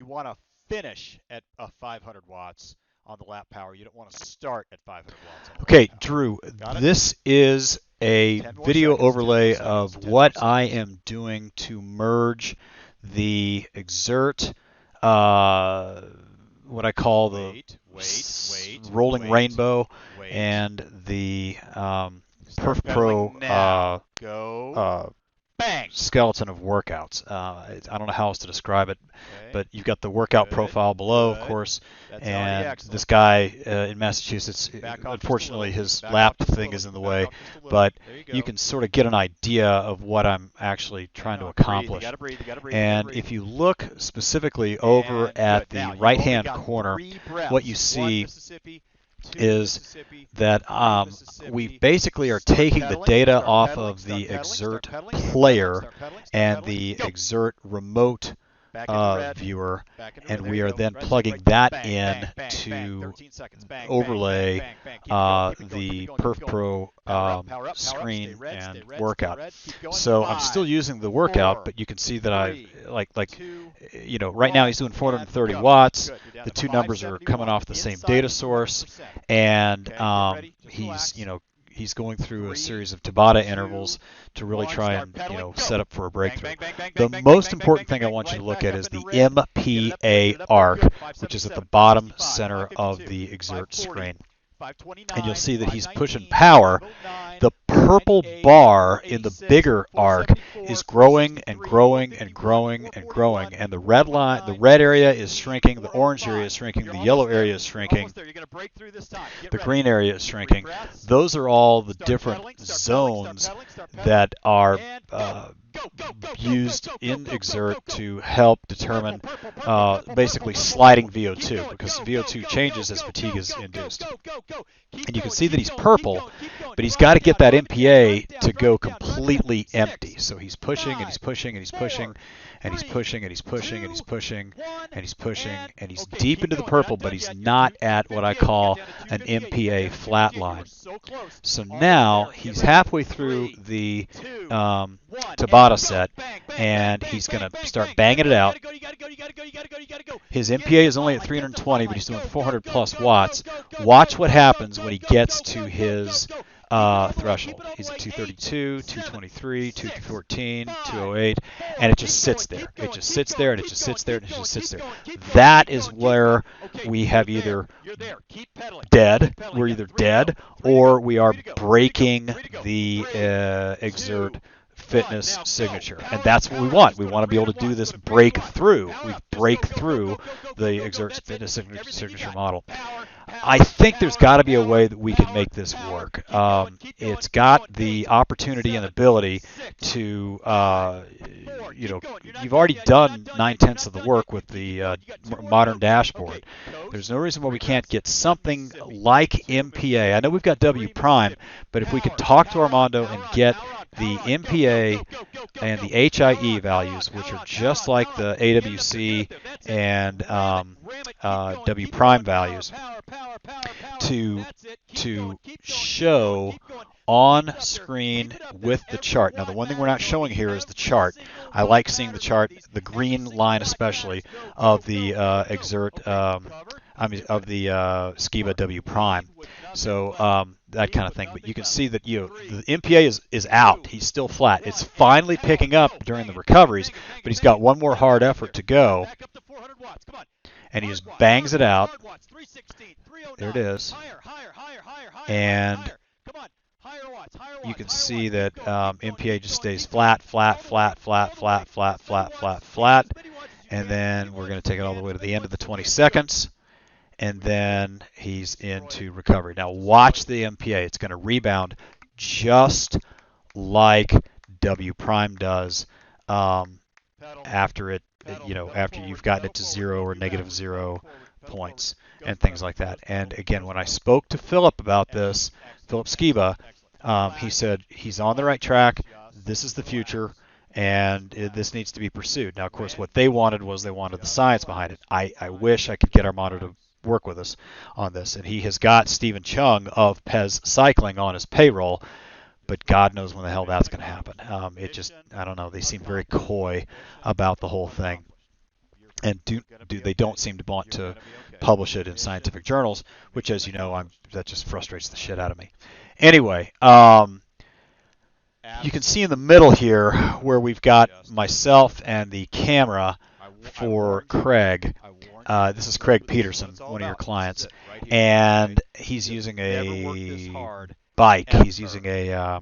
want to finish at 500 watts on the lap power. You don't want to start at 500 watts on the Okay, lap power. Drew, this is a video overlay of what I am doing to merge the Xert, what I call the rolling rainbow, and the PerfPro skeleton of workouts. I don't know how else to describe it, but you've got the workout profile below, of course, and this guy in Massachusetts, unfortunately his lap thing is in the way, but you can sort of get an idea of what I'm actually trying to accomplish. And if you look specifically over at the right-hand corner, what you see is that we basically are taking the data off of the Xert player and the Xert remote viewer, and we are then plugging that in to overlay the PerfPro screen and workout. So I'm still using the workout, but you can see that I right now he's doing 430 watts. The two numbers are coming off the same data source, and he's going through a series of Tabata intervals to really try and set up for a breakthrough. The most important thing I want you to look at is the MPA arc, which is at the bottom center of the Xert screen. And you'll see that he's pushing power. The purple bar in the bigger arc is growing and growing and growing and growing, and the red area is shrinking, the orange area is shrinking, the yellow area is shrinking, the green area is shrinking. Those are all the different zones that are used in Xert to help determine basically sliding VO2, because VO2 changes as fatigue is induced. And you can see that he's purple, but he's got to get that MPA to go completely empty. So he's pushing and he's pushing and he's pushing and he's pushing and he's pushing and he's pushing and he's pushing and he's deep into the purple, but he's not at what I call an MPA flat line. So now he's halfway through the Tabata set, and he's going to start banging it out. His MPA is only at 320, but he's doing 400 plus watts. Watch what happens when he gets to his threshold. He's at 232, 223, 214, 208, and it just sits there. It just sits there, and it just sits there, and it just sits there. That is where we have either we're either dead, or we are breaking the Xert fitness signature, and that's what we want. We want to be able to do this breakthrough. We break through the Xert fitness signature model. I think there's got to be a way that we can make this work. It's got the opportunity and ability to, you've already done 9/10 of the work with the modern dashboard. There's no reason why we can't get something like MPA. I know we've got W prime, but if we could talk to Armando and get the MPA and the HIE values, which are just like the AWC and W prime values, to show on screen with the chart. Now, the one thing we're not showing here is the chart. I like seeing the chart, the green line especially, of the Xert, of the Skiba W prime. So that kind of thing. But you can see that the MPA is out. He's still flat. It's finally picking up during the recoveries, but he's got one more hard effort to go. And he just bangs it out. There it is. And you can see that MPA just stays flat, flat, flat, flat, flat, flat, flat, flat, flat. And then we're going to take it all the way to the end of the 20 seconds. And then he's into recovery. Now watch the MPA. It's going to rebound just like W prime does after you've gotten it to 0 or -0 points and things like that. And again, when I spoke to Philip about this, Philip Skiba, he said he's on the right track. This is the future, and this needs to be pursued. Now, of course, what they wanted was the science behind it. I wish I could get Armando to work with us on this, and he has got Stephen Chung of Pez Cycling on his payroll, but God knows when the hell that's going to happen. I don't know. They seem very coy about the whole thing. and they don't seem to want to publish it in scientific journals, which, as you know, that just frustrates the shit out of me. Anyway, you can see in the middle here where we've got myself and the camera for Craig. This is Craig Peterson, one of your clients, and he's using a bike. He's using a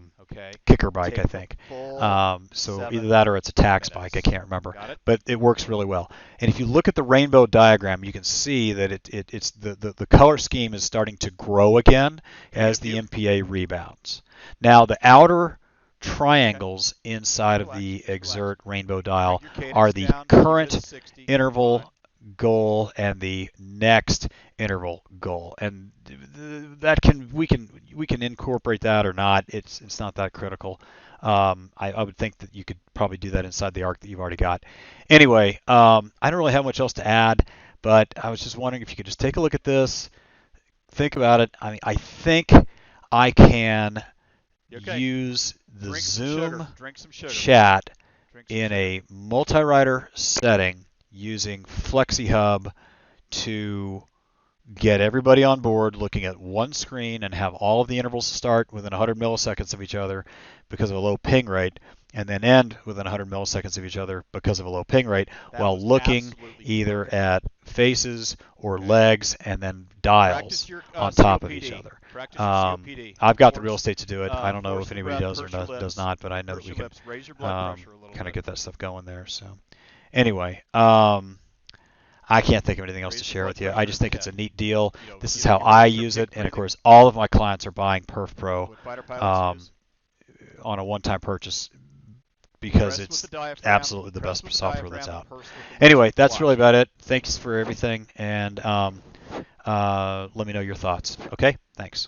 kicker bike, I think. So either that or it's a tax bike. I can't remember, but it works really well. And if you look at the rainbow diagram, you can see that it's the color scheme is starting to grow again as the MPA rebounds. Now the outer triangles inside of the Xert rainbow dial are the current interval goal and the next interval goal, and that we can incorporate that or not. It's not that critical. I would think that you could probably do that inside the arc that you've already got. Anyway, I don't really have much else to add, but I was just wondering if you could just take a look at this, think about it. I mean, I think I can use the Zoom chat in a multi-writer setting using FlexiHub to get everybody on board looking at one screen and have all of the intervals start within 100 milliseconds of each other because of a low ping rate, and then end within 100 milliseconds of each other because of a low ping rate, while looking either at faces or legs and then dials on top of each other. I've got the real estate to do it. I don't know if anybody does or does not, but I know that we can kind of get that stuff going there. So anyway, I can't think of anything else to share with you. I just think it's a neat deal. This is how I use it, and of course, all of my clients are buying PerfPro on a one-time purchase because it's absolutely the best software that's out. Anyway, that's really about it. Thanks for everything, and let me know your thoughts. Okay? Thanks.